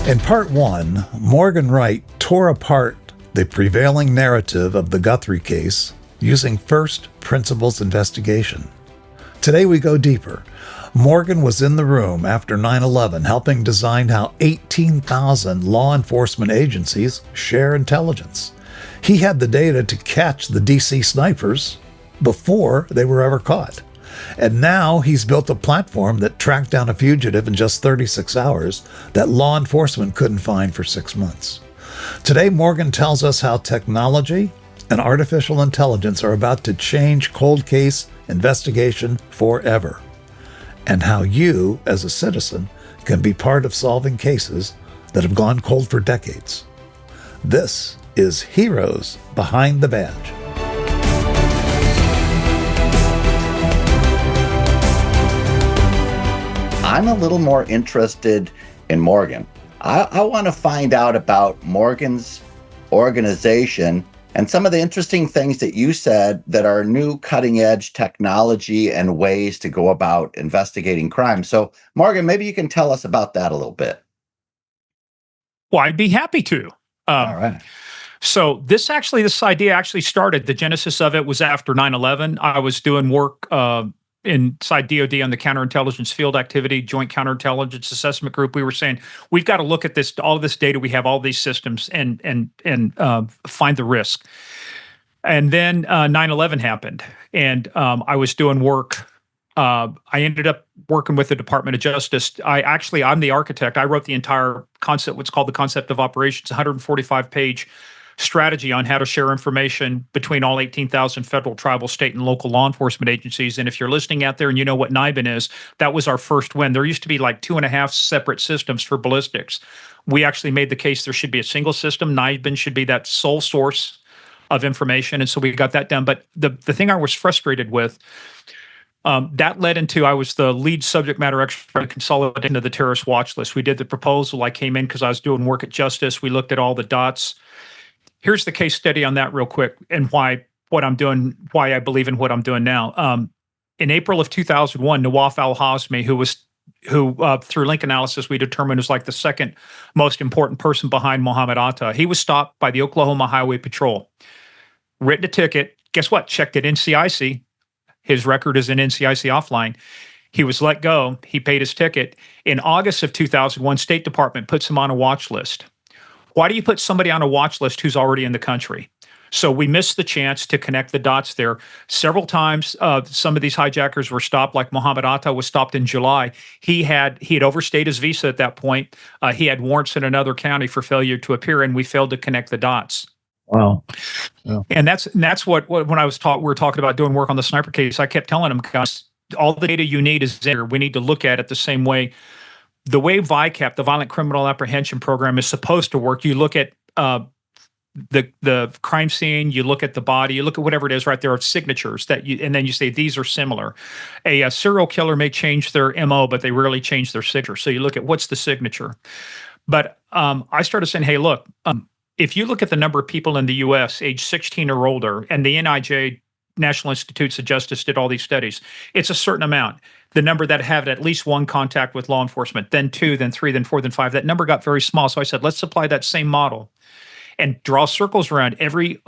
In part one, Morgan Wright tore apart the prevailing narrative of the Guthrie case using first principles investigation. Today we go deeper. Morgan was in the room after 9/11 helping design how 18,000 law enforcement agencies share intelligence. He had the data to catch the DC snipers before they were ever caught. And now he's built a platform that tracked down a fugitive in just 36 hours that law enforcement couldn't find for 6 months. Today, Morgan tells us how technology and artificial intelligence are about to change cold case investigation forever, and how you, as a citizen, can be part of solving cases that have gone cold for decades. This is Heroes Behind the Badge. I'm a little more interested in Morgan. I want to find out about Morgan's organization and some of the interesting things that you said that are new cutting edge technology and ways to go about investigating crime. So, Morgan, maybe you can tell us about that a little bit. Well, I'd be happy to. All right. So this idea started, the genesis of it was after 9/11. I was doing work inside DOD on the counterintelligence field activity, Joint Counterintelligence Assessment Group. We were saying, we've got to look at this, all of this data. We have all these systems and find the risk. And then 9/11 happened, and I was doing work. I ended up working with the Department of Justice. I'm the architect. I wrote the entire concept, what's called the concept of operations, 145-page strategy on how to share information between all 18,000 federal, tribal, state, and local law enforcement agencies. And if you're listening out there and you know what NIBIN is, that was our first win. There used to be like 2.5 separate systems for ballistics. We actually made the case there should be a single system. NIBIN should be that sole source of information. And so we got that done. But the thing I was frustrated with, that led into, I was the lead subject matter expert in consolidating of the terrorist watch list. We did the proposal. I came in because I was doing work at Justice. We looked at all the dots. Here's the case study on that real quick, and why I believe in what I'm doing now. In April of 2001, Nawaf al-Hazmi, who through link analysis we determined was like the second most important person behind Mohammed Atta, he was stopped by the Oklahoma Highway Patrol, written a ticket. Guess what? Checked at NCIC. His record is in NCIC offline. He was let go. He paid his ticket. In August of 2001, State Department puts him on a watch list. Why do you put somebody on a watch list who's already in the country? So we missed the chance to connect the dots there. Several times, some of these hijackers were stopped, like Mohammed Atta was stopped in July. He had overstayed his visa at that point. He had warrants in another county for failure to appear, and we failed to connect the dots. Wow. Yeah. And that's what when we were talking about doing work on the sniper case, I kept telling them, guys, all the data you need is there. We need to look at it the same way. The way VICAP, the Violent Criminal Apprehension Program, is supposed to work. You look at the crime scene, you look at the body, you look at whatever it is, right? There are signatures and then you say these are similar. A serial killer may change their MO, but they rarely change their signature. So you look at what's the signature. But I started saying, hey, look, if you look at the number of people in the U.S. age 16 or older, and the NIJ, National Institutes of Justice, did all these studies, it's a certain amount. The number that have at least one contact with law enforcement, then 2, then 3, then 4, then 5, that number got very small. So I said, let's apply that same model and draw circles around every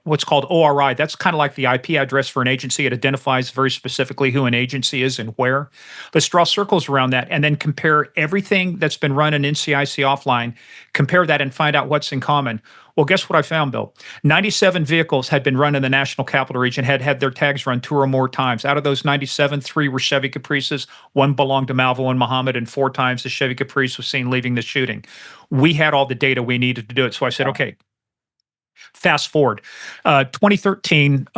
what's called ORI. That's kind of like the IP address for an agency. It identifies very specifically who an agency is and where. Let's draw circles around that and then compare everything that's been run in NCIC offline, compare that and find out what's in common. Well, guess what I found, Bill? 97 vehicles had been run in the National Capital Region, had their tags run 2 or more times. Out of those 97, 3 were Chevy Caprices, 1 belonged to Malvo and Muhammad, and 4 times the Chevy Caprice was seen leaving the shooting. We had all the data we needed to do it. So I said, okay, fast forward. 2013,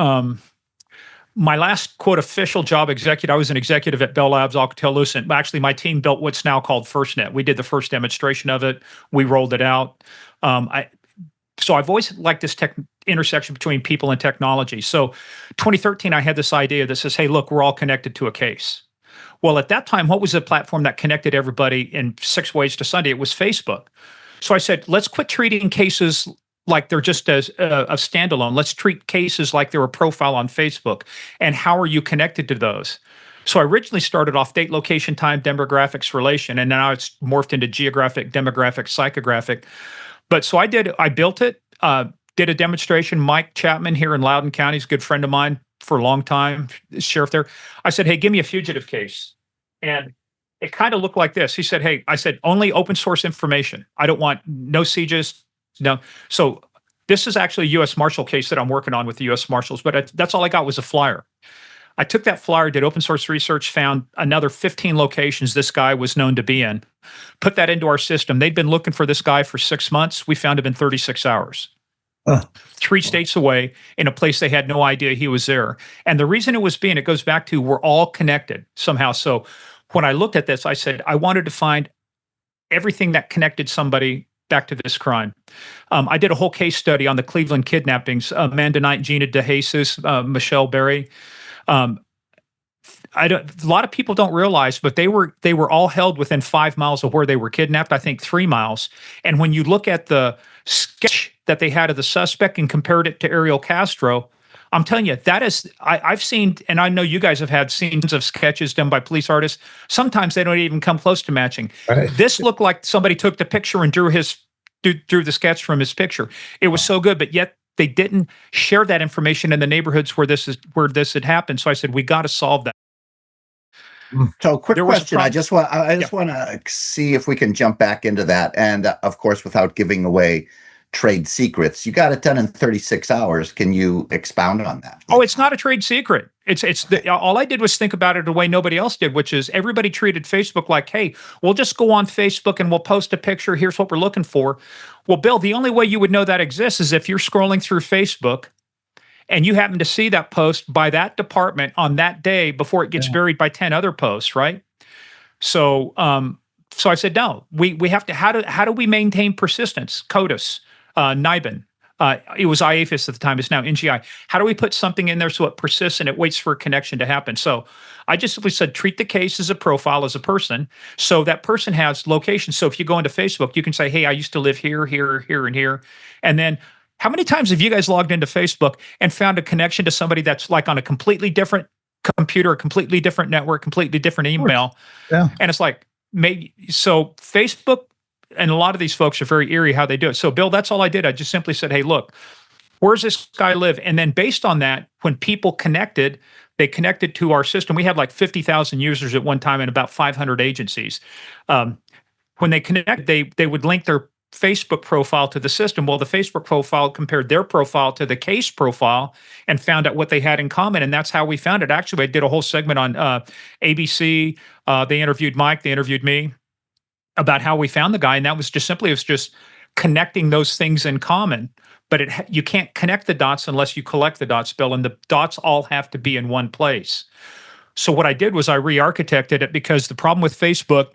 my last, quote, official job executive, I was an executive at Bell Labs, Alcatel-Lucent. Actually, my team built what's now called FirstNet. We did the first demonstration of it. We rolled it out. So I've always liked this intersection between people and technology. So 2013, I had this idea that says, hey, look, we're all connected to a case. Well, at that time, what was the platform that connected everybody in 6 ways to Sunday? It was Facebook. So I said, let's quit treating cases like they're just a standalone. Let's treat cases like they're a profile on Facebook. And how are you connected to those? So I originally started off date, location, time, demographics, relation, and now it's morphed into geographic, demographic, psychographic. But so I built it, did a demonstration. Mike Chapman here in Loudoun County is a good friend of mine for a long time, sheriff there. I said, hey, give me a fugitive case. And it kind of looked like this. He said, hey, I said, only open source information. I don't want no sieges, no. So this is actually a U.S. Marshal case that I'm working on with the U.S. Marshals, but that's all I got was a flyer. I took that flyer, did open source research, found another 15 locations this guy was known to be in, put that into our system. They'd been looking for this guy for 6 months. We found him in 36 hours. 3 states away in a place they had no idea he was there. And the reason it goes back to we're all connected somehow. So when I looked at this, I said, I wanted to find everything that connected somebody back to this crime. I did a whole case study on the Cleveland kidnappings, Amanda Knight, Gina DeJesus, Michelle Berry. A lot of people don't realize, but they were all held within 5 miles of where they were kidnapped. I think 3 miles. And when you look at the sketch that they had of the suspect and compared it to Ariel Castro, I'm telling you, that is, I've seen, and I know you guys have had scenes of sketches done by police artists. Sometimes they don't even come close to matching. Right. This looked like somebody took the picture and drew the sketch from his picture. It was so good, but yet they didn't share that information in the neighborhoods where this had happened. So I said, we got to solve that. So, quick There was a question. I just want to see if we can jump back into that, and of course, without giving away trade secrets. You got it done in 36 hours. Can you expound on that? Oh, it's not a trade secret. All I did was think about it the way nobody else did, which is everybody treated Facebook like, hey, we'll just go on Facebook and we'll post a picture. Here's what we're looking for. Well, Bill, the only way you would know that exists is if you're scrolling through Facebook and you happen to see that post by that department on that day before it gets buried by 10 other posts, right? So, so I said, no, we have to. How do we maintain persistence? CODIS, NIBIN. It was IAFIS at the time. It's now NGI. How do we put something in there so it persists and it waits for a connection to happen? So I just simply said, treat the case as a profile, as a person. So that person has location. So if you go into Facebook, you can say, hey, I used to live here, here, here, and here. And then how many times have you guys logged into Facebook and found a connection to somebody that's like on a completely different computer, a completely different network, completely different email? Yeah. And it's like, maybe, so Facebook and a lot of these folks are very eerie how they do it. So, Bill, that's all I did. I just simply said, hey, look, where's this guy live? And then based on that, when people connected, they connected to our system. We had like 50,000 users at one time and about 500 agencies. When they connect, they would link their Facebook profile to the system. Well, the Facebook profile compared their profile to the case profile and found out what they had in common. And that's how we found it. Actually, I did a whole segment on ABC. They interviewed Mike, they interviewed me about how we found the guy. And that was just simply, it was just connecting those things in common. But you can't connect the dots unless you collect the dots, Bill, and the dots all have to be in one place. So what I did was I re-architected it, because the problem with Facebook,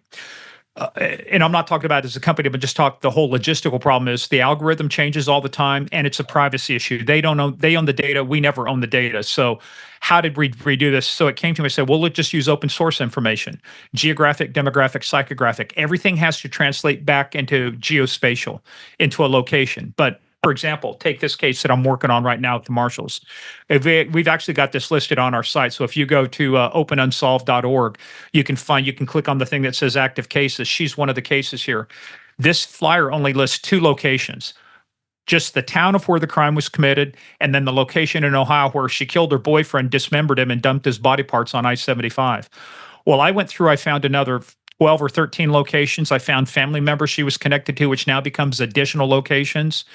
and I'm not talking about it as a company, but just the whole logistical problem is the algorithm changes all the time, and it's a privacy issue. They own the data. We never own the data. So how did we redo this? So it came to me, I said, well, let's just use open source information, geographic, demographic, psychographic. Everything has to translate back into geospatial, into a location. But for example, take this case that I'm working on right now with the Marshals. We've actually got this listed on our site. So if you go to openunsolved.org, you can click on the thing that says active cases. She's one of the cases here. This flyer only lists 2 locations, just the town of where the crime was committed, and then the location in Ohio where she killed her boyfriend, dismembered him, and dumped his body parts on I-75. Well, I went through, I found another 12 or 13 locations. I found family members she was connected to, which now becomes additional locations.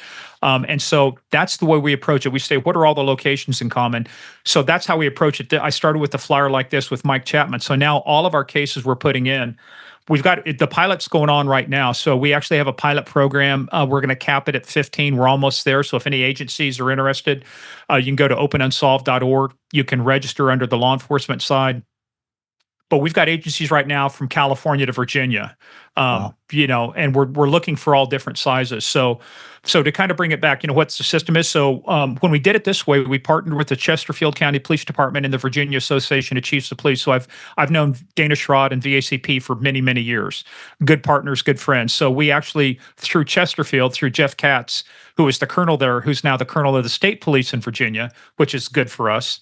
And so that's the way we approach it. We say, what are all the locations in common? So that's how we approach it. I started with a flyer like this with Mike Chapman. So now all of our cases we're putting in, we've got the pilot's going on right now. So we actually have a pilot program. We're going to cap it at 15. We're almost there. So if any agencies are interested, you can go to openunsolved.org. You can register under the law enforcement side. But we've got agencies right now from California to Virginia, Wow. And we're looking for all different sizes. So to kind of bring it back, what the system is. So when we did it this way, we partnered with the Chesterfield County Police Department and the Virginia Association of Chiefs of Police. So I've known Dana Schrod and VACP for many, many years. Good partners, good friends. So we actually, through Chesterfield, through Jeff Katz, who is the colonel there, who's now the colonel of the state police in Virginia, which is good for us.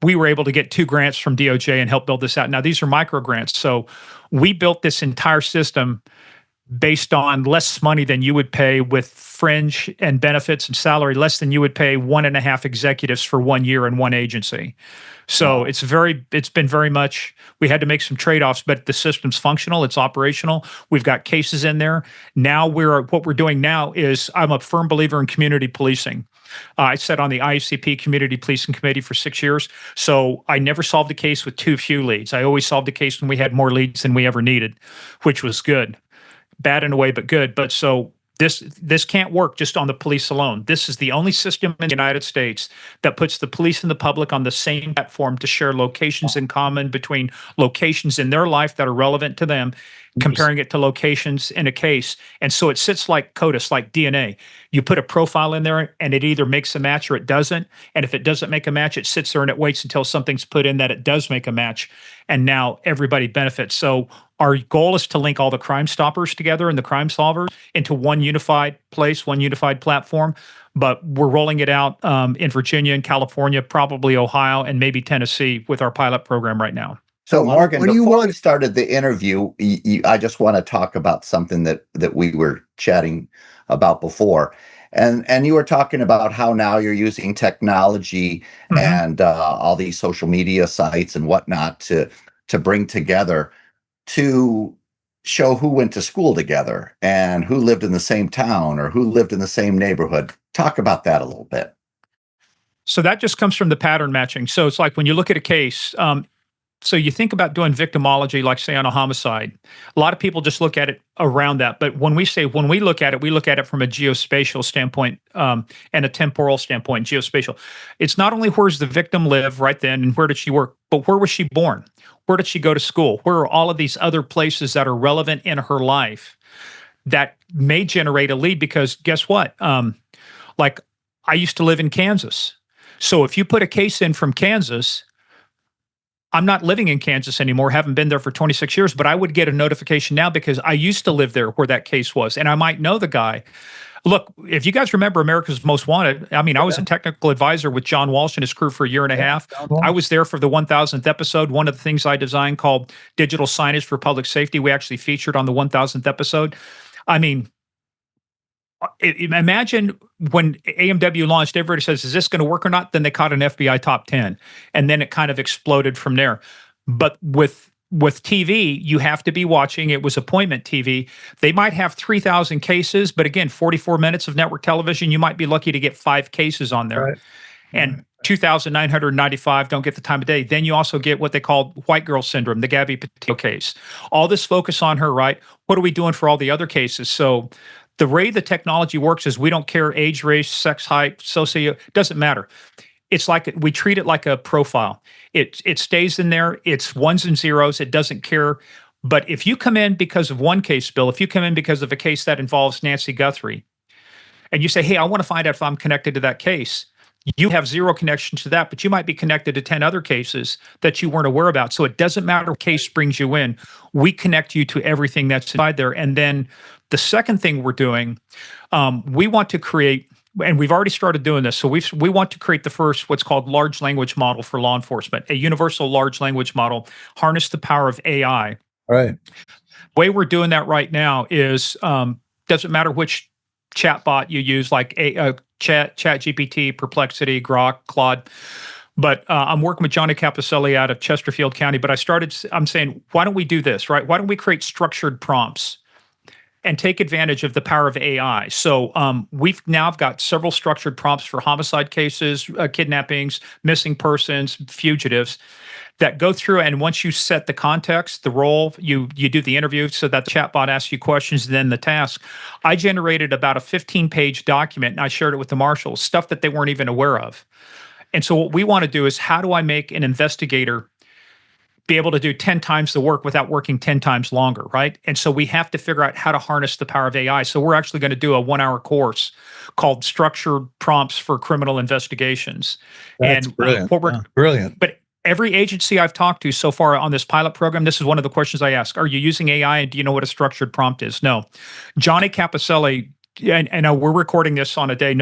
We were able to get 2 grants from DOJ and help build this out. Now, these are micro grants. So we built this entire system based on less money than you would pay with fringe and benefits and salary, less than you would pay 1.5 executives for 1 year in one agency. So it's been very much, we had to make some trade-offs, but the system's functional, it's operational. We've got cases in there. Now what we're doing now is, I'm a firm believer in community policing. I sat on the IACP Community Policing Committee for 6 years. So I never solved a case with too few leads. I always solved a case when we had more leads than we ever needed, which was good. Bad in a way, but good. But so this can't work just on the police alone. This is the only system in the United States that puts the police and the public on the same platform to share locations in common between locations in their life that are relevant to them, comparing it to locations in a case. And so it sits like CODIS, like DNA. You put a profile in there and it either makes a match or it doesn't. And if it doesn't make a match, it sits there and it waits until something's put in that it does make a match. And now everybody benefits. So our goal is to link all the Crime Stoppers together and the crime solvers into one unified place, one unified platform. But we're rolling it out in Virginia and California, probably Ohio, and maybe Tennessee with our pilot program right now. So, Morgan, what do you before want? we started the interview, I just want to talk about something that we were chatting about before. And you were talking about how now you're using technology and all these social media sites and whatnot to bring together, to show who went to school together and who lived in the same town or who lived in the same neighborhood. Talk about that a little bit. So that just comes from the pattern matching. So it's like when you look at a case, so you think about doing victimology, like say on a homicide. A lot of people just look at it around that. But when we look at it from a geospatial standpoint and a temporal standpoint, geospatial. It's not only where's the victim live right then and where did she work, but where was she born? Where did she go to school? Where are all of these other places that are relevant in her life that may generate a lead? Because guess what? Like I used to live in Kansas. So if you put a case in from Kansas, I'm not living in Kansas anymore, haven't been there for 26 years, but I would get a notification now because I used to live there where that case was, and I might know the guy. Look, if you guys remember America's Most Wanted, I mean, I was a technical advisor with John Walsh and his crew for a year and a half. I was there for the 1000th episode. One of the things I designed called digital signage for public safety, we actually featured on the 1000th episode. I mean, imagine when AMW launched, everybody says, is this going to work or not? Then they caught an FBI top 10. And then it kind of exploded from there. But with TV, you have to be watching. It was appointment TV. They might have 3,000 cases, but again, 44 minutes of network television, you might be lucky to get 5 cases on there. Right. And 2,995 don't get the time of day. Then you also get what they call white girl syndrome, the Gabby Petito case. All this focus on her, right? What are we doing for all the other cases? So the way the technology works is we don't care age, race, sex, height, socio, doesn't matter. It's like we treat it like a profile. It stays in there. It's ones and zeros. It doesn't care. But if you come in because of one case, Bill, if you come in because of a case that involves Nancy Guthrie, and you say, hey, I want to find out if I'm connected to that case, you have zero connection to that, but you might be connected to 10 other cases that you weren't aware about. So it doesn't matter what case brings you in. We connect you to everything that's inside there. And then the second thing we're doing, we want to create, and we've already started doing this. So we want to create the first what's called large language model for law enforcement, a universal large language model, harness the power of AI. Right. The way we're doing that right now is doesn't matter which chatbot you use, like Chat GPT, Perplexity, Grok, Claude. But I'm working with Johnny Caposelli out of Chesterfield County. But I'm saying, why don't we do this, right? Why don't we create structured prompts and take advantage of the power of AI? So we've now got several structured prompts for homicide cases, kidnappings, missing persons, fugitives, that go through, and once you set the context, the role, you do the interview so that the chatbot asks you questions, then the task. I generated about a 15-page document, and I shared it with the marshals, stuff that they weren't even aware of. And so what we want to do is, how do I make an investigator be able to do 10 times the work without working 10 times longer, right? And so we have to figure out how to harness the power of AI. So we're actually going to do a 1 hour course called Structured Prompts for Criminal Investigations. That's And brilliant. what we're, Yeah, brilliant. but every agency I've talked to so far on this pilot program, this is one of the questions I ask. Are you using AI and do you know what a structured prompt is? No. Johnny Caposelli, and we're recording this on a day,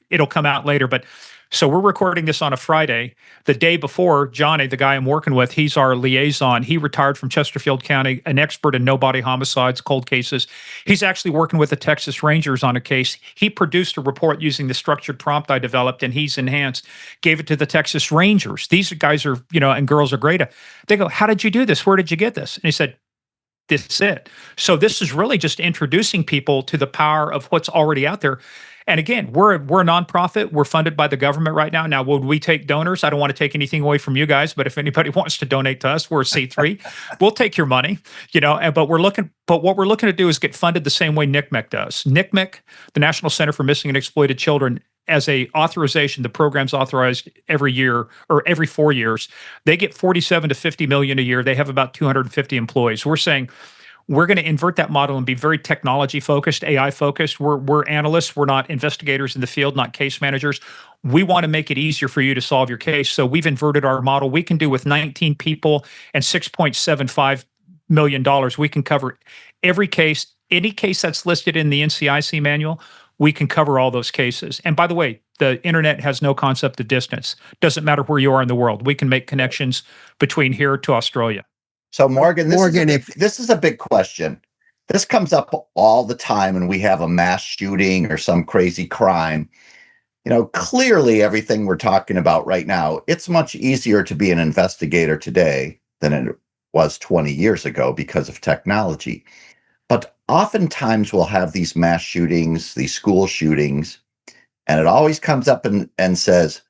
it'll come out later, but so we're recording this on a Friday. The day before, Johnny, the guy I'm working with, he's our liaison. He retired from Chesterfield County, an expert in no-body homicides, cold cases. He's actually working with the Texas Rangers on a case. He produced a report using the structured prompt I developed, and he's enhanced, gave it to the Texas Rangers. These guys are, and girls are great. They go, how did you do this? Where did you get this? And he said, this is it. So this is really just introducing people to the power of what's already out there. And again, we're a nonprofit. We're funded by the government right now. Now, would we take donors? I don't want to take anything away from you guys, but if anybody wants to donate to us, we're a C3. We'll take your money, but what we're looking to do is get funded the same way NCMEC does. NCMEC, the National Center for Missing and Exploited Children, as a authorization, the program's authorized every year or every 4 years. They get 47 to 50 million a year. They have about 250 employees. We're saying we're going to invert that model and be very technology focused, AI focused. We're analysts. We're not investigators in the field, not case managers. We want to make it easier for you to solve your case. So we've inverted our model. We can do with 19 people and $6.75 million. We can cover every case, any case that's listed in the NCIC manual. We can cover all those cases. And by the way, the internet has no concept of distance. Doesn't matter where you are in the world. We can make connections between here to Australia. So Morgan, this is a big question. This comes up all the time when we have a mass shooting or some crazy crime. Clearly everything we're talking about right now, it's much easier to be an investigator today than it was 20 years ago because of technology. But oftentimes we'll have these mass shootings, these school shootings, and it always comes up and says,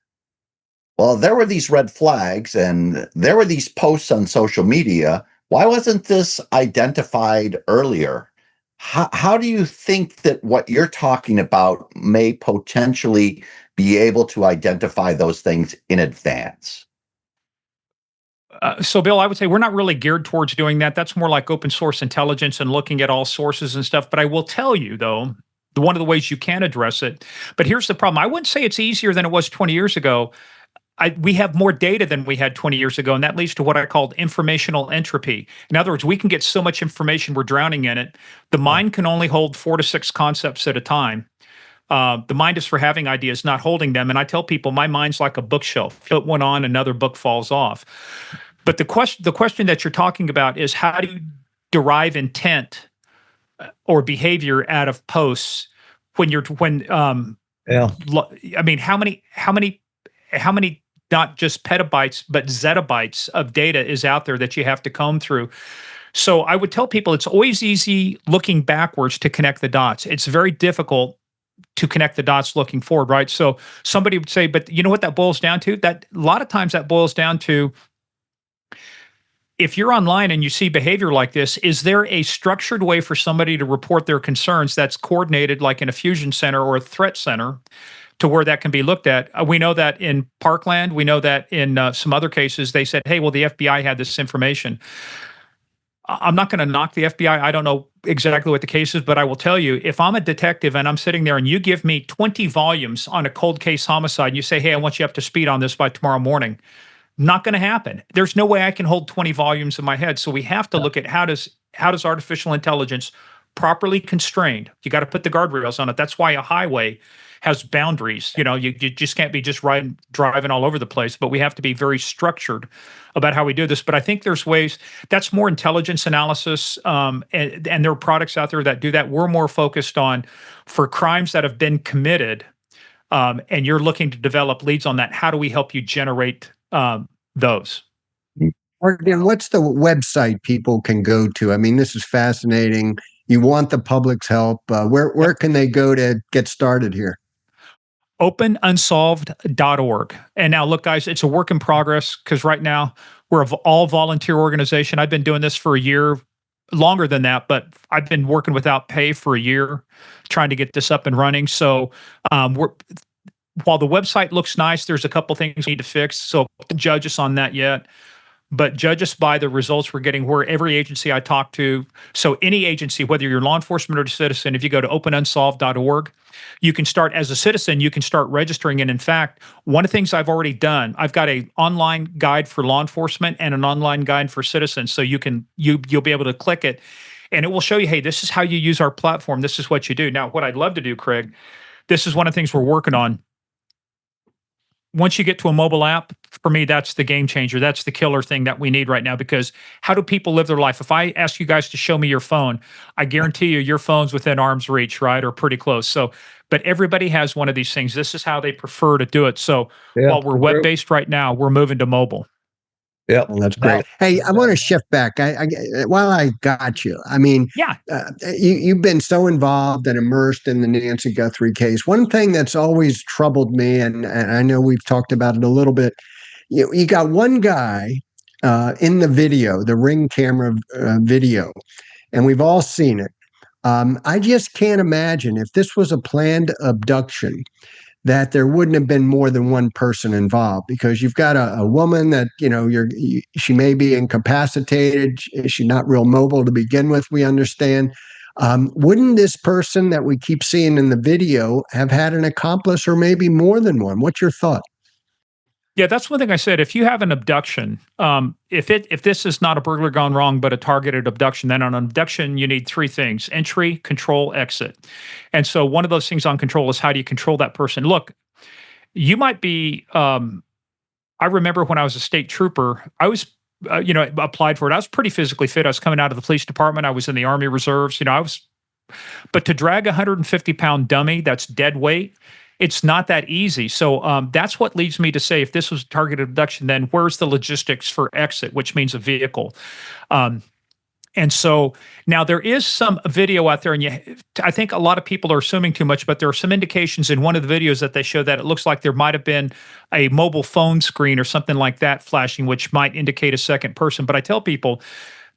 well, there were these red flags and there were these posts on social media. Why wasn't this identified earlier? How do you think that what you're talking about may potentially be able to identify those things in advance? So, Bill, I would say we're not really geared towards doing that. That's more like open source intelligence and looking at all sources and stuff. But I will tell you, though, one of the ways you can address it. But here's the problem. I wouldn't say it's easier than it was 20 years ago. We have more data than we had 20 years ago, and that leads to what I called informational entropy. In other words, we can get so much information, we're drowning in it. The mind can only hold 4 to 6 concepts at a time. The mind is for having ideas, not holding them. And I tell people, my mind's like a bookshelf. Put one on, another book falls off. But the question that you're talking about is how do you derive intent or behavior out of posts yeah. I mean, how many not just petabytes, but zettabytes of data is out there that you have to comb through. So I would tell people it's always easy looking backwards to connect the dots. It's very difficult to connect the dots looking forward, right? So somebody would say, but you know what that boils down to? That a lot of times that boils down to, if you're online and you see behavior like this, is there a structured way for somebody to report their concerns that's coordinated like in a fusion center or a threat center to where that can be looked at? We know that in Parkland. We know that in some other cases, they said, hey, well, the FBI had this information. I'm not going to knock the FBI. I don't know exactly what the case is, but I will tell you, if I'm a detective and I'm sitting there and you give me 20 volumes on a cold case homicide and you say, hey, I want you up to speed on this by tomorrow morning, not going to happen. There's no way I can hold 20 volumes in my head. So we have to look at how does artificial intelligence properly constrained. You got to put the guardrails on it. That's why a highway has boundaries. You just can't be just driving all over the place, but we have to be very structured about how we do this. But I think there's ways that's more intelligence analysis, and there are products out there that do that. We're more focused on for crimes that have been committed, and you're looking to develop leads on that. How do we help you generate those? Morgan, what's the website people can go to? I mean, this is fascinating. You want the public's help. Where can they go to get started here? openunsolved.org. And now, look, guys, it's a work in progress because right now we're an all volunteer organization. I've been doing this for a year, longer than that, but I've been working without pay for a year trying to get this up and running. So while the website looks nice, there's a couple things we need to fix. So don't judge us on that yet. but judge us by the results we're getting where every agency I talk to. So any agency, whether you're law enforcement or a citizen, if you go to openunsolved.org, you can start as a citizen, you can start registering. And in fact, one of the things I've already done, I've got a online guide for law enforcement and an online guide for citizens. So you'll be able to click it and it will show you, hey, this is how you use our platform. This is what you do. Now, what I'd love to do, Craig, this is one of the things we're working on. Once you get to a mobile app, for me, that's the game changer. That's the killer thing that we need right now, because how do people live their life? If I ask you guys to show me your phone, I guarantee you your phone's within arm's reach, right? Or pretty close. So, but everybody has one of these things. This is how they prefer to do it. So Yeah, while we're web-based right now, we're moving to mobile. Yep. Well, that's great. Hey, I want to shift back. While I got you, I mean, Yeah. you've been so involved and immersed in the Nancy Guthrie case. One thing that's always troubled me, and I know we've talked about it a little bit, you got one guy in the video, the Ring camera video, and we've all seen it. I just can't imagine if this was a planned abduction that there wouldn't have been more than one person involved, because you've got a woman that, she may be incapacitated. She's not real mobile to begin with, we understand. Wouldn't this person that we keep seeing in the video have had an accomplice, or maybe more than one? What's your thought? Yeah, that's one thing I said. If you have an abduction, if this is not a burglar gone wrong, but a targeted abduction, then on an abduction you need three things: entry, control, exit. And so one of those things on control is, how do you control that person? Look, you might be. I remember when I was a state trooper, I was. Applied for it. I was pretty physically fit. I was coming out of the police department. I was in the Army Reserves. But to drag a 150-pound dummy that's dead weight, it's not that easy. So that's what leads me to say, if this was a targeted abduction, then where's the logistics for exit, which means a vehicle? And so now there is some video out there, and I think a lot of people are assuming too much, but there are some indications in one of the videos that they show that it looks like there might have been a mobile phone screen or something like that flashing, which might indicate a second person. But I tell people,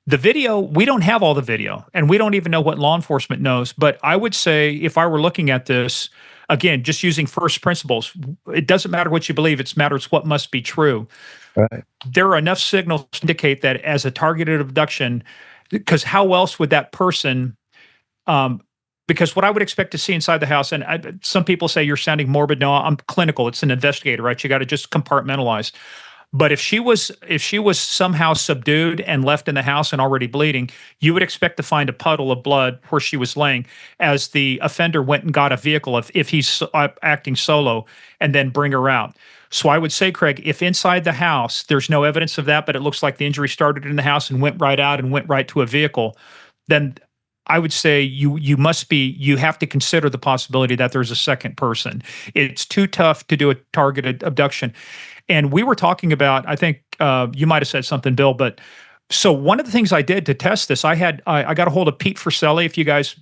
the video, we don't have all the video, and we don't even know what law enforcement knows. But I would say, if I were looking at this, again, just using first principles, it doesn't matter what you believe, it matters what must be true. Right. There are enough signals to indicate that as a targeted abduction, because how else would that person, because what I would expect to see inside the house, and some people say you're sounding morbid. No, I'm clinical. It's an investigator, right? You got to just compartmentalize. But if she was somehow subdued and left in the house and already bleeding, you would expect to find a puddle of blood where she was laying, as the offender went and got a vehicle if he's acting solo, and then bring her out. So I would say, Craig, if inside the house there's no evidence of that, but it looks like the injury started in the house and went right out and went right to a vehicle, then I would say you have to consider the possibility that there's a second person. It's too tough to do a targeted abduction. And we were talking about, I think you might have said something, Bill, but so one of the things I did to test this, I got a hold of Pete Friselli.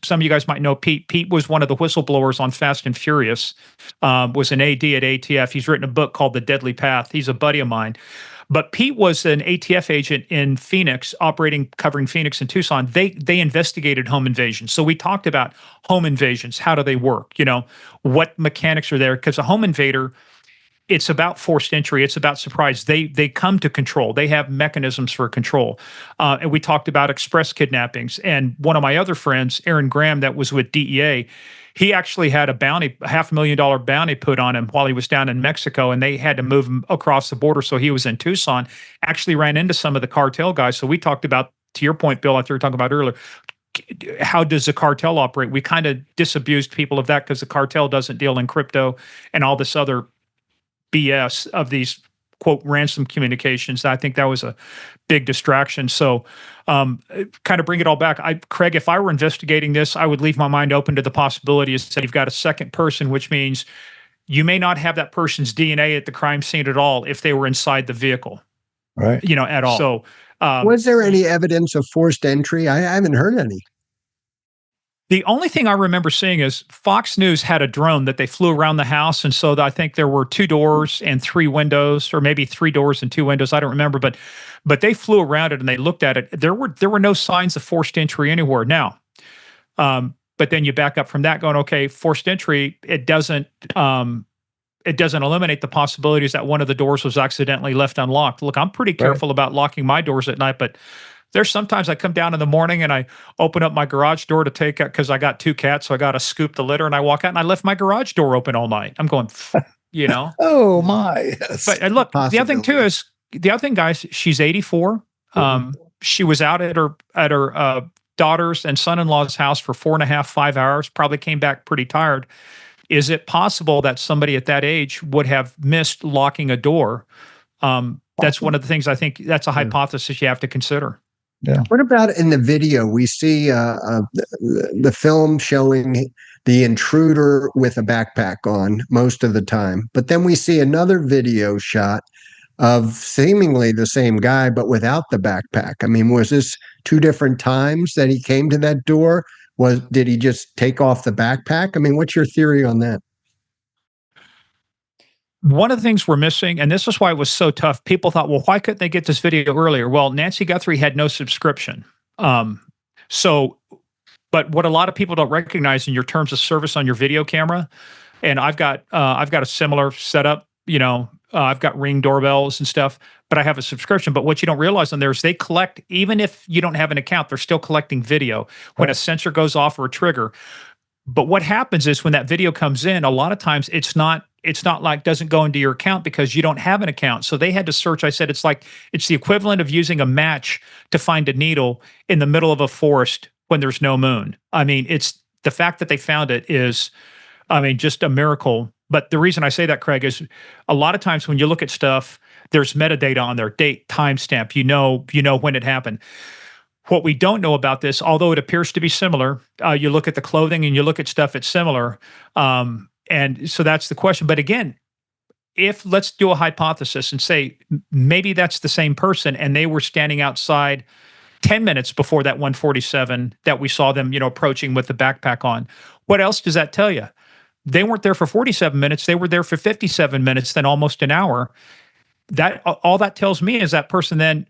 Some of you guys might know Pete. Pete was one of the whistleblowers on Fast and Furious, was an AD at ATF. He's written a book called The Deadly Path. He's a buddy of mine. But Pete was an ATF agent in Phoenix, covering Phoenix and Tucson. They investigated home invasions. So we talked about home invasions. How do they work? What mechanics are there? Because a home invader, it's about forced entry. It's about surprise. They come to control. They have mechanisms for control. And we talked about express kidnappings. And one of my other friends, Aaron Graham, that was with DEA, he actually had a bounty, $500,000 bounty put on him while he was down in Mexico, and they had to move him across the border. So he was in Tucson, actually ran into some of the cartel guys. So we talked about, to your point, Bill, I think we were talking about earlier, how does the cartel operate? We kind of disabused people of that, because the cartel doesn't deal in crypto and all this other BS of these, quote, ransom communications. I think that was a big distraction. So kind of bring it all back. Craig, if I were investigating this, I would leave my mind open to the possibility is that you've got a second person, which means you may not have that person's DNA at the crime scene at all if they were inside the vehicle, Right. At all. So was there any evidence of forced entry? I haven't heard any. the only thing I remember seeing is Fox News had a drone that they flew around the house. And so I think there were 2 doors and 3 windows, or maybe 3 doors and 2 windows. I don't remember, but they flew around it and they looked at it. There were no signs of forced entry anywhere. Now, but then you back up from that going, okay, forced entry, it doesn't it doesn't eliminate the possibilities that one of the doors was accidentally left unlocked. Look, I'm pretty careful about locking my doors at night, but there's sometimes I come down in the morning and I open up my garage door to take out, because I got 2 cats, so I got to scoop the litter, and I walk out and I left my garage door open all night. I'm going, you know. Oh my! Yes. But look, the other thing too is guys. She's 84. She was out at her daughter's and son-in-law's house for 4.5, 5 hours. Probably came back pretty tired. Is it possible that somebody at that age would have missed locking a door? That's one of the things I think that's a hypothesis you have to consider. Yeah. What about in the video? We see the film showing the intruder with a backpack on most of the time, but then we see another video shot of seemingly the same guy, but without the backpack. I mean, was this 2 different times that he came to that door? Did he just take off the backpack? I mean, what's your theory on that? One of the things we're missing, and this is why it was so tough, people thought, well, why couldn't they get this video earlier? Well, Nancy Guthrie had no subscription. But what a lot of people don't recognize in your terms of service on your video camera, and I've got a similar setup, I've got Ring doorbells and stuff, but I have a subscription. But what you don't realize on there is they collect, even if you don't have an account, they're still collecting video when a sensor goes off or a trigger. But what happens is when that video comes in, a lot of times it's not like doesn't go into your account because you don't have an account. So they had to search. I said, it's the equivalent of using a match to find a needle in the middle of a forest when there's no moon. I mean, it's the fact that they found it is, just a miracle. But the reason I say that, Craig, is a lot of times when you look at stuff, there's metadata on there, date, timestamp, you know when it happened. What we don't know about this, although it appears to be similar, you look at the clothing and you look at stuff, it's similar. And so that's the question. But again, let's do a hypothesis and say maybe that's the same person and they were standing outside 10 minutes before that 147 that we saw them, approaching with the backpack on. What else does that tell you? They weren't there for 47 minutes. They were there for 57 minutes, then almost an hour. All that tells me is that person then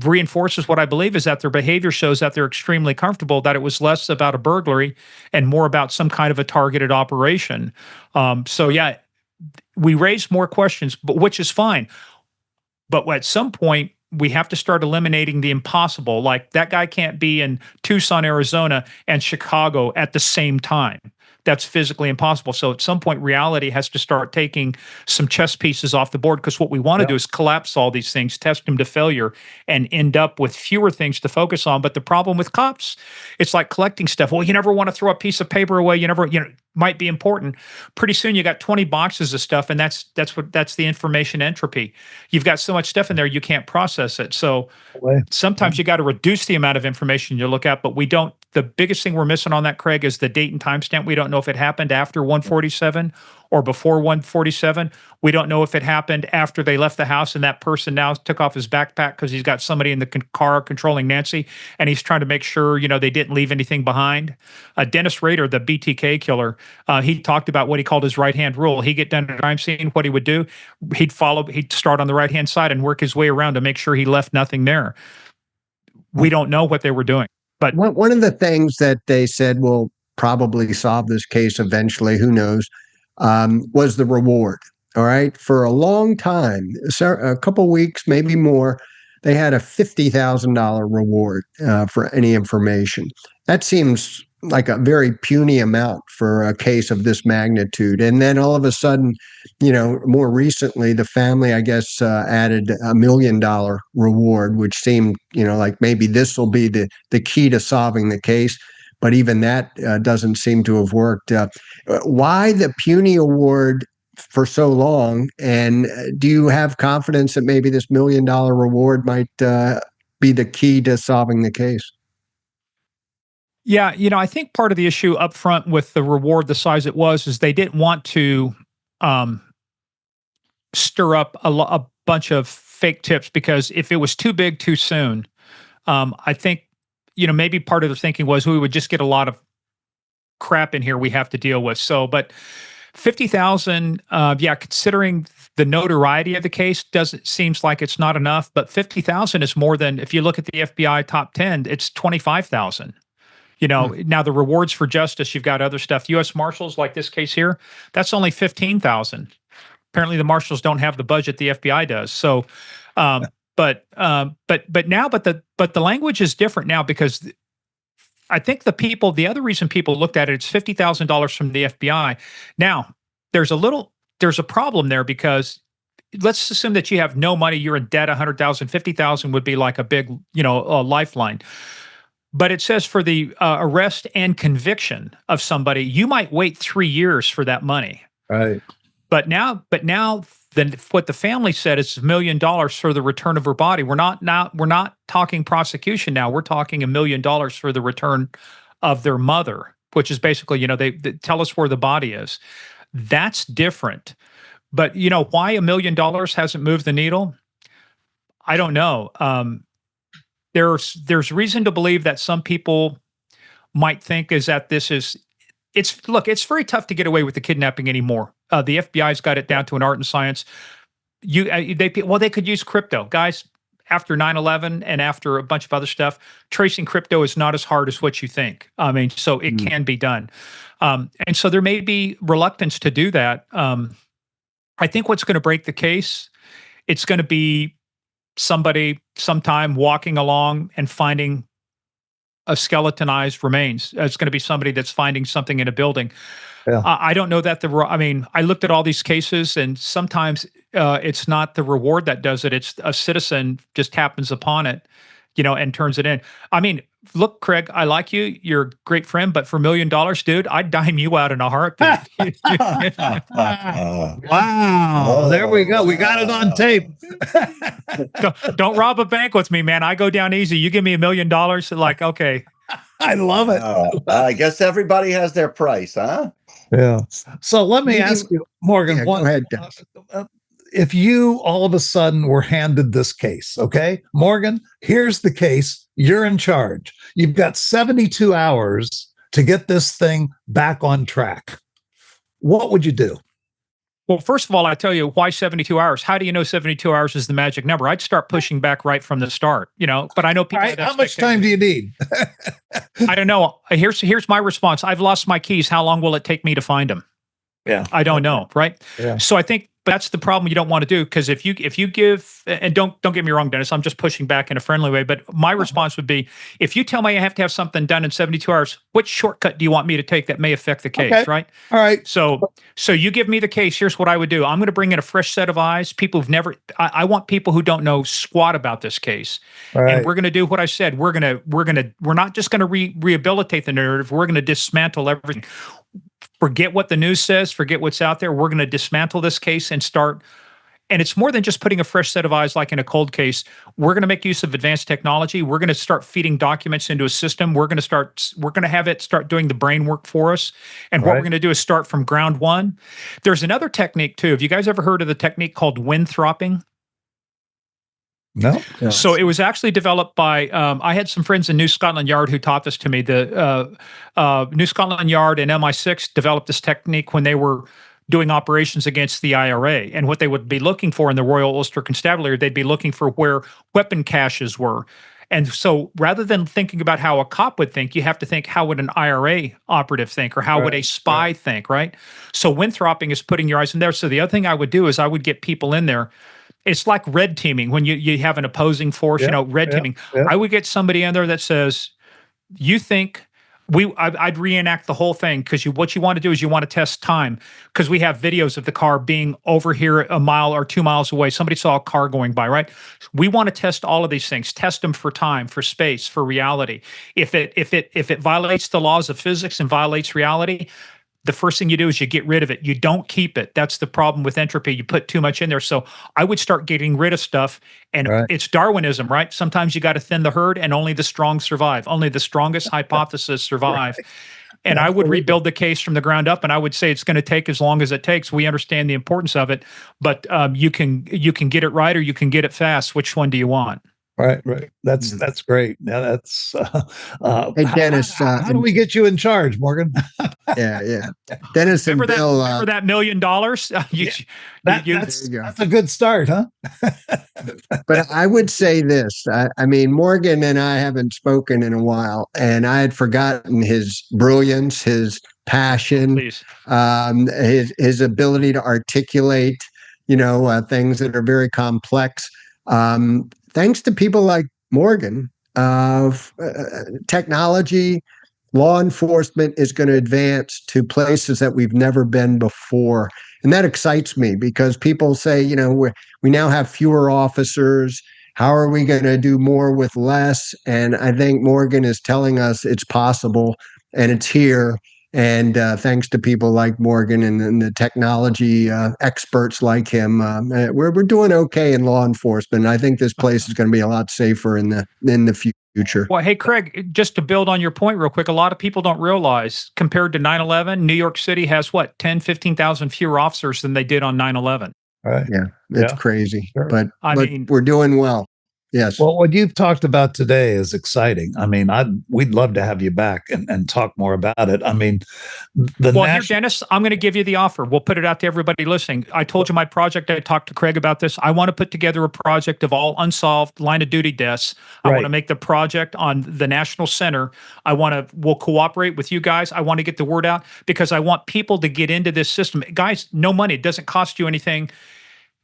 reinforces what I believe is that their behavior shows that they're extremely comfortable, that it was less about a burglary and more about some kind of a targeted operation. So yeah, we raised more questions, but which is fine. But at some point, we have to start eliminating the impossible. Like that guy can't be in Tucson, Arizona and Chicago at the same time. That's physically impossible. So at some point, reality has to start taking some chess pieces off the board, because what we want to do is collapse all these things, test them to failure, and end up with fewer things to focus on. But the problem with cops, it's like collecting stuff. Well, you never want to throw a piece of paper away. You never, might be important. Pretty soon you got 20 boxes of stuff, and that's the information entropy. You've got so much stuff in there, you can't process it. So sometimes you got to reduce the amount of information you look at, but we don't. The biggest thing we're missing on that, Craig, is the date and timestamp. We don't know if it happened after 147 or before 147. We don't know if it happened after they left the house and that person now took off his backpack because he's got somebody in the car controlling Nancy, and he's trying to make sure, they didn't leave anything behind. Dennis Rader, the BTK killer, he talked about what he called his right-hand rule. He'd get done at a crime scene, what he would do, he'd start on the right-hand side and work his way around to make sure he left nothing there. We don't know what they were doing. But one of the things that they said will probably solve this case eventually, who knows, was the reward. All right. For a long time, a couple weeks, maybe more, they had a $50,000 reward for any information. That seems like a very puny amount for a case of this magnitude. And then all of a sudden, more recently, the family, I guess, added $1 million reward, which seemed, like maybe this will be the key to solving the case. But even that doesn't seem to have worked. Why the puny award for so long? And do you have confidence that maybe this $1 million reward might be the key to solving the case? Yeah, I think part of the issue up front with the reward, the size it was, is they didn't want to stir up a bunch of fake tips, because if it was too big too soon, I think, maybe part of the thinking was we would just get a lot of crap in here we have to deal with. So, but 50,000, considering the notoriety of the case, seems like it's not enough, but 50,000 is more than, if you look at the FBI top 10, it's 25,000. Now the rewards for justice, you've got other stuff. U.S. Marshals, like this case here, that's only 15,000. Apparently, the marshals don't have the budget the FBI does. So, but the language is different now because I think the other reason people looked at it, it's $50,000 from the FBI. Now, there's a problem there because let's assume that you have no money, you're in debt, 100,000, 50,000 would be like a big, a lifeline. But it says for the arrest and conviction of somebody, you might wait 3 years for that money. Right. But now, then what the family said is $1 million for the return of her body. We're not talking prosecution now. We're talking $1 million for the return of their mother, which is basically, they tell us where the body is. That's different. But why $1 million hasn't moved the needle? I don't know. There's reason to believe that some people might think is that it's very tough to get away with the kidnapping anymore. The FBI's got it down to an art and science. They could use crypto, guys. After 9/11 and after a bunch of other stuff, tracing crypto is not as hard as what you think. I mean, so it can be done, and so there may be reluctance to do that. I think what's going to break the case, it's going to be somebody sometime walking along and finding a skeletonized remains. It's going to be somebody that's finding something in a building. Yeah. I don't know that I looked at all these cases and sometimes it's not the reward that does it. It's a citizen just happens upon it, and turns it in. I mean, look, Craig, I like you. You're a great friend, but for $1 million, dude, I'd dime you out in a heartbeat. Wow. There we go. We got it on tape. Don't rob a bank with me, man. I go down easy. You give me $1 million, like, okay. I love it. I guess everybody has their price, huh? Yeah. So let me ask you, Morgan, go ahead. If you all of a sudden were handed this case, okay, Morgan, here's the case. You're in charge. You've got 72 hours to get this thing back on track. What would you do? Well, first of all, I tell you, why 72 hours? How do you know 72 hours is the magic number? I'd start pushing back right from the start, but I know people. All right, how much time do you need? I don't know. Here's my response. I've lost my keys. How long will it take me to find them? Yeah. I don't know. Right. Yeah. So I think that's the problem you don't want to do, because if you give, and don't get me wrong, Dennis, I'm just pushing back in a friendly way, but my response would be, if you tell me I have to have something done in 72 hours, which shortcut do you want me to take that may affect the case, right? All right. So you give me the case, here's what I would do. I'm going to bring in a fresh set of eyes, people who've never, I want people who don't know squat about this case. Right. And we're going to do what I said. We're not just going to rehabilitate the narrative. We're going to dismantle everything. Forget what the news says, forget what's out there. We're going to dismantle this case and start. And it's more than just putting a fresh set of eyes like in a cold case. We're going to make use of advanced technology. We're going to start feeding documents into a system. We're going to have it start doing the brain work for us. And what we're going to do is start from ground one. There's another technique too. Have you guys ever heard of the technique called windthropping? No. So it was actually developed by, I had some friends in New Scotland Yard who taught this to me. The New Scotland Yard and MI6 developed this technique when they were doing operations against the IRA. And what they would be looking for in the Royal Ulster Constabulary, they'd be looking for where weapon caches were. And so rather than thinking about how a cop would think, you have to think, how would an IRA operative think, or how would a spy think, right? So windthropping is putting your eyes in there. So the other thing I would do is I would get people in there. It's like red teaming when you have an opposing force, red teaming. Yeah. I would get somebody in there that says, you think I'd reenact the whole thing, because what you want to do is you want to test time, because we have videos of the car being over here a mile or 2 miles away. Somebody saw a car going by, right? We want to test all of these things, test them for time, for space, for reality. If it violates the laws of physics and violates reality, the first thing you do is you get rid of it. You don't keep it. That's the problem with entropy. You put too much in there. So I would start getting rid of stuff. And it's Darwinism, right? Sometimes you got to thin the herd and only the strong survive. Only the strongest hypothesis survive. Right. And I would rebuild the case from the ground up, and I would say it's going to take as long as it takes. We understand the importance of it, but you can get it right or you can get it fast. Which one do you want? Right. That's great. Now that's hey, Dennis. How do we get you in charge, Morgan? Yeah. Dennis and Bill. Remember that $1 million? That's a good start, huh? But I would say this. I mean, Morgan and I haven't spoken in a while, and I had forgotten his brilliance, his passion, his ability to articulate things that are very complex. Thanks to people like Morgan, technology, law enforcement is going to advance to places that we've never been before. And that excites me because people say, we now have fewer officers. How are we going to do more with less? And I think Morgan is telling us it's possible and it's here. And thanks to people like Morgan and the technology experts like him, we're doing okay in law enforcement. I think this place is going to be a lot safer in the future. Well, hey, Craig, just to build on your point real quick, a lot of people don't realize compared to 9/11, New York City has what, 10, 15,000 fewer officers than they did on 9/11. Right. Yeah, it's crazy, Sure. but I mean, we're doing well. Yes. Well, what you've talked about today is exciting. I mean, we'd love to have you back and talk more about it. I mean, here, Dennis, I'm going to give you the offer. We'll put it out to everybody listening. I told you my project. I talked to Craig about this. I want to put together a project of all unsolved line of duty deaths. I want to make the project on the National Center. We'll cooperate with you guys. I want to get the word out because I want people to get into this system. Guys, no money. It doesn't cost you anything.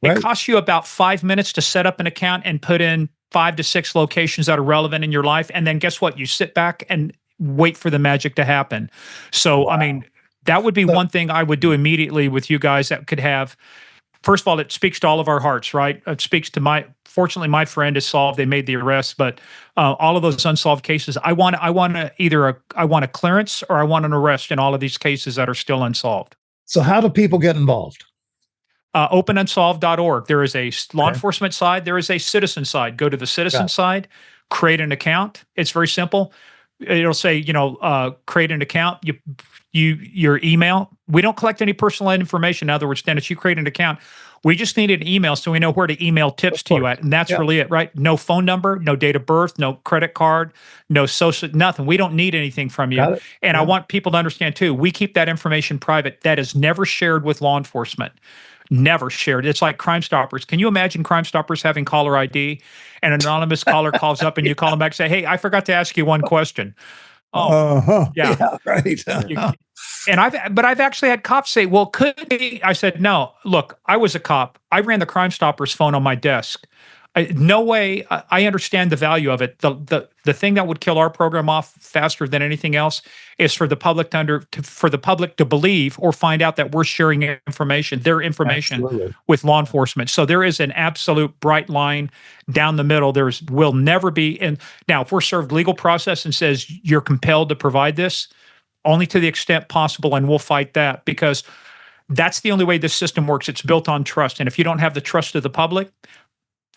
It costs you about 5 minutes to set up an account and put in 5 to 6 locations that are relevant in your life. And then guess what? You sit back and wait for the magic to happen. So, I mean, that would be one thing I would do immediately with you guys that could have. First of all, it speaks to all of our hearts, right? It speaks to fortunately, my friend is solved. They made the arrest, but all of those unsolved cases, I want a clearance or I want an arrest in all of these cases that are still unsolved. So how do people get involved? Openunsolved.org. There is a law enforcement side. There is a citizen side. Go to the citizen side, create an account. It's very simple. It'll say, create an account. Your email. We don't collect any personal information. In other words, Dennis, you create an account. We just need an email so we know where to email tips to you at. And that's really it, right? No phone number, no date of birth, no credit card, no social, nothing. We don't need anything from you. And I want people to understand too, we keep that information private. That is never shared with law enforcement. Never shared. It's like Crime Stoppers. Can you imagine Crime Stoppers having caller ID and an anonymous caller calls up and you call them back and say, hey, I forgot to ask you one question. Yeah, right. And I've actually had cops say, well, could be? I said, no, look, I was a cop. I ran the Crime Stoppers phone on my desk. No way. I understand the value of it. The thing that would kill our program off faster than anything else is for the public to believe or find out that we're sharing information, their information with law enforcement. So there is an absolute bright line down the middle. Will never be. And now, if we're served legal process and says you're compelled to provide this, only to the extent possible, and we'll fight that because that's the only way this system works. It's built on trust, and if you don't have the trust of the public.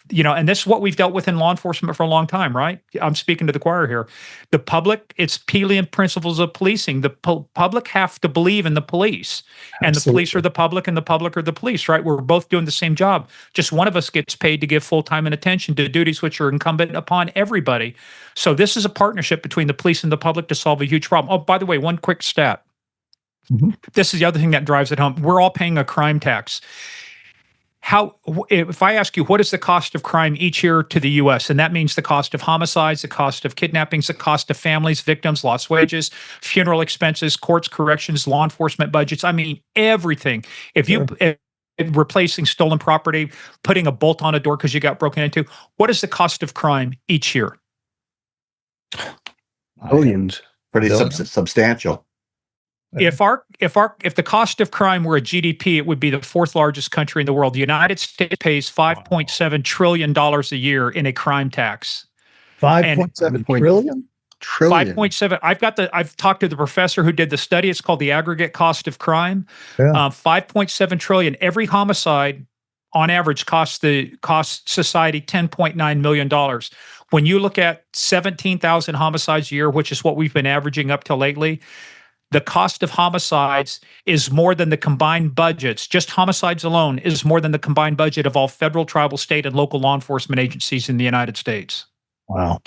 And this is what we've dealt with in law enforcement for a long time, right? I'm speaking to the choir here. The public, it's Peelian principles of policing. The public have to believe in the police. And the police are the public and the public are the police, right? We're both doing the same job. Just one of us gets paid to give full time and attention to duties which are incumbent upon everybody. So this is a partnership between the police and the public to solve a huge problem. Oh, by the way, one quick stat. Mm-hmm. This is the other thing that drives it home. We're all paying a crime tax. If I ask you, what is the cost of crime each year to the U.S., and that means the cost of homicides, the cost of kidnappings, the cost of families, victims, lost wages, funeral expenses, courts, corrections, law enforcement budgets. I mean, everything. If replacing stolen property, putting a bolt on a door because you got broken into, what is the cost of crime each year? Billions. Pretty substantial. If the cost of crime were a GDP, it would be the 4th largest country in the world. The United States pays $5.7 trillion a year in a crime tax. 5.7 trillion? 5.7. I've talked to the professor who did the study. It's called the aggregate cost of crime. 5.7 trillion. Every homicide on average costs society $10.9 million. When you look at 17,000 homicides a year, which is what we've been averaging up till lately, the cost of homicides is more than the combined budgets. Just homicides alone is more than the combined budget of all federal, tribal, state, and local law enforcement agencies in the United States. Wow.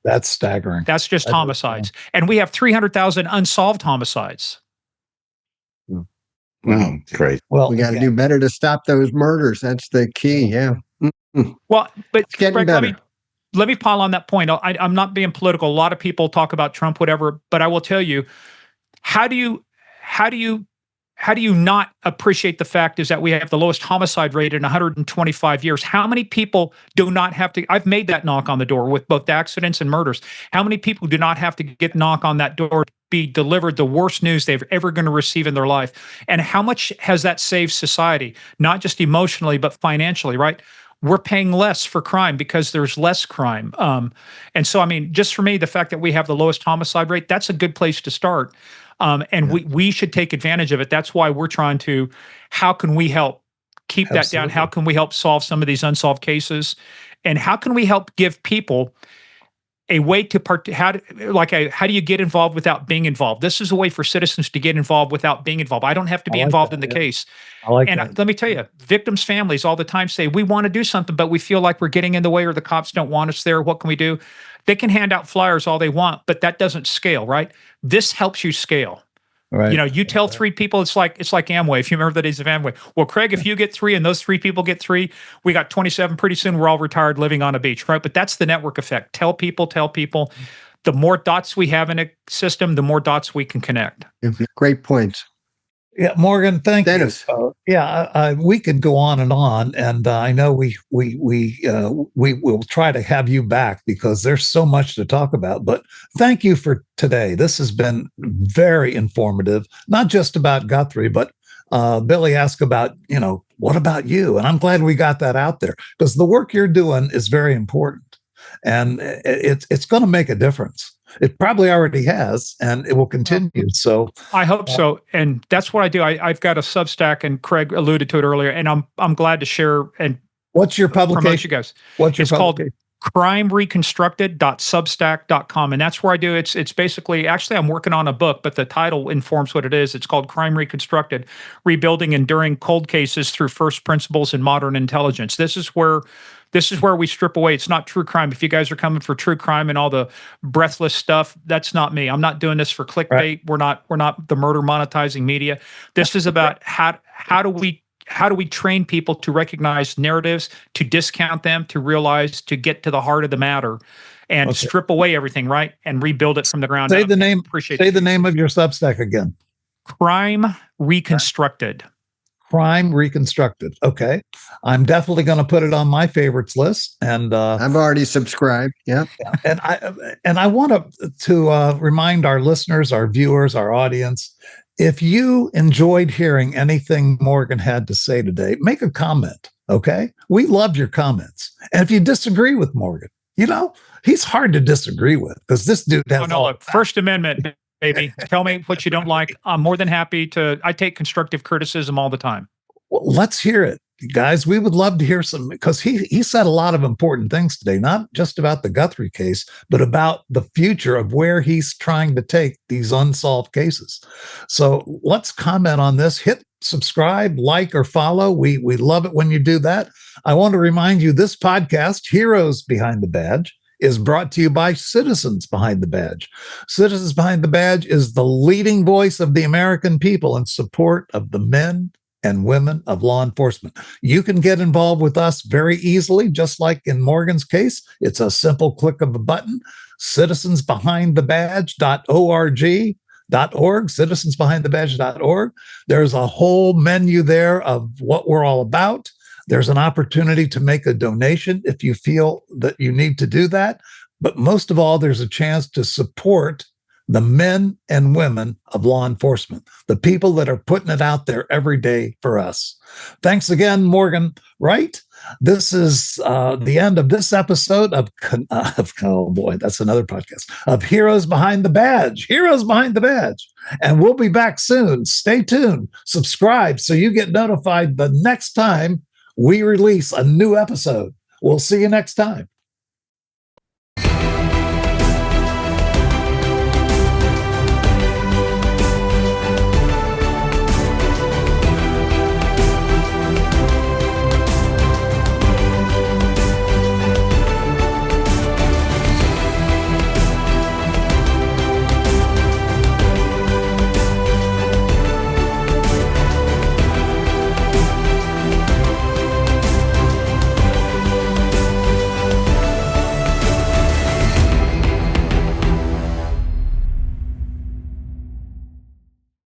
That's staggering. That's just homicides. And we have 300,000 unsolved homicides. Oh, great. Well, we got to do better to stop those murders. That's the key. Yeah. Well, but Greg, let me pile on that point. I'm not being political. A lot of people talk about Trump, whatever, but I will tell you, how do you how do you not appreciate the fact is that we have the lowest homicide rate in 125 years? How many people do not have to? I've made that knock on the door with both accidents and murders. How many people do not have to get knock on that door to be delivered the worst news they've ever going to receive in their life? And how much has that saved society, not just emotionally, but financially, right? We're paying less for crime because there's less crime. And so, I mean, just for me, the fact that we have the lowest homicide rate, that's a good place to start. And we should take advantage of it. That's why we're trying to, how can we help keep that down? How can we help solve some of these unsolved cases? And how can we help give people a way to how do you get involved without being involved? This is a way for citizens to get involved without being involved. I don't have to be involved in the case. I like And that. let me tell you, victims' families all the time say, we want to do something, but we feel like we're getting in the way or the cops don't want us there. What can we do? They can hand out flyers all they want, but that doesn't scale, right? This helps you scale. Right. You know, you tell 3 people, it's like Amway. If you remember the days of Amway. Well, Craig, if you get 3 and those 3 people get 3, we got 27. Pretty soon we're all retired living on a beach, right? But that's the network effect. Tell people. The more dots we have in a system, the more dots we can connect. Great points. Yeah, Morgan, thank Dennis. you. We could go on, and I know we will try to have you back because there's so much to talk about. But thank you for today. This has been very informative, not just about Guthrie, but Billy asked about, what about you? And I'm glad we got that out there because the work you're doing is very important, and it's going to make a difference. It probably already has, and it will continue. So I hope so, and that's what I do. I've got a Substack, and Craig alluded to it earlier, and I'm glad to share and what's your publication? Promote you guys. It's called crimereconstructed.substack.com, and that's where I do. It's basically, actually, I'm working on a book, but the title informs what it is. It's called Crime Reconstructed: Rebuilding Enduring Cold Cases Through First Principles in Modern Intelligence. This is where we strip away. It's not true crime. If you guys are coming for true crime and all the breathless stuff, that's not me. I'm not doing this for clickbait. Right. We're not the murder monetizing media. This is about how do we train people to recognize narratives, to discount them, to realize, to get to the heart of the matter, and strip away everything, right, and rebuild it from the ground up. Say the name of your Substack again. Crime Reconstructed. Crime Reconstructed. Okay. I'm definitely going to put it on my favorites list. And I've already subscribed. Yeah. And I want to remind our listeners, our viewers, our audience, if you enjoyed hearing anything Morgan had to say today, make a comment. Okay. We love your comments. And if you disagree with Morgan, he's hard to disagree with because this dude has look, First Amendment. Baby, tell me what you don't like. I'm more than happy to. I take constructive criticism all the time. Well, let's hear it, guys. We would love to hear some because he said a lot of important things today, not just about the Guthrie case, but about the future of where he's trying to take these unsolved cases. So let's comment on this. Hit subscribe, like, or follow. We love it when you do that. I want to remind you this podcast, Heroes Behind the Badge, is brought to you by Citizens Behind the Badge. Citizens Behind the Badge is the leading voice of the American people in support of the men and women of law enforcement. You can get involved with us very easily, just like in Morgan's case. It's a simple click of a button. citizensbehindthebadge.org, citizensbehindthebadge.org. There's a whole menu there of what we're all about. There's an opportunity to make a donation if you feel that you need to do that. But most of all, there's a chance to support the men and women of law enforcement, the people that are putting it out there every day for us. Thanks again, Morgan Wright. This is the end of this episode of oh boy, that's another podcast, of Heroes Behind the Badge. Heroes Behind the Badge. And we'll be back soon. Stay tuned. Subscribe so you get notified the next time we release a new episode. We'll see you next time.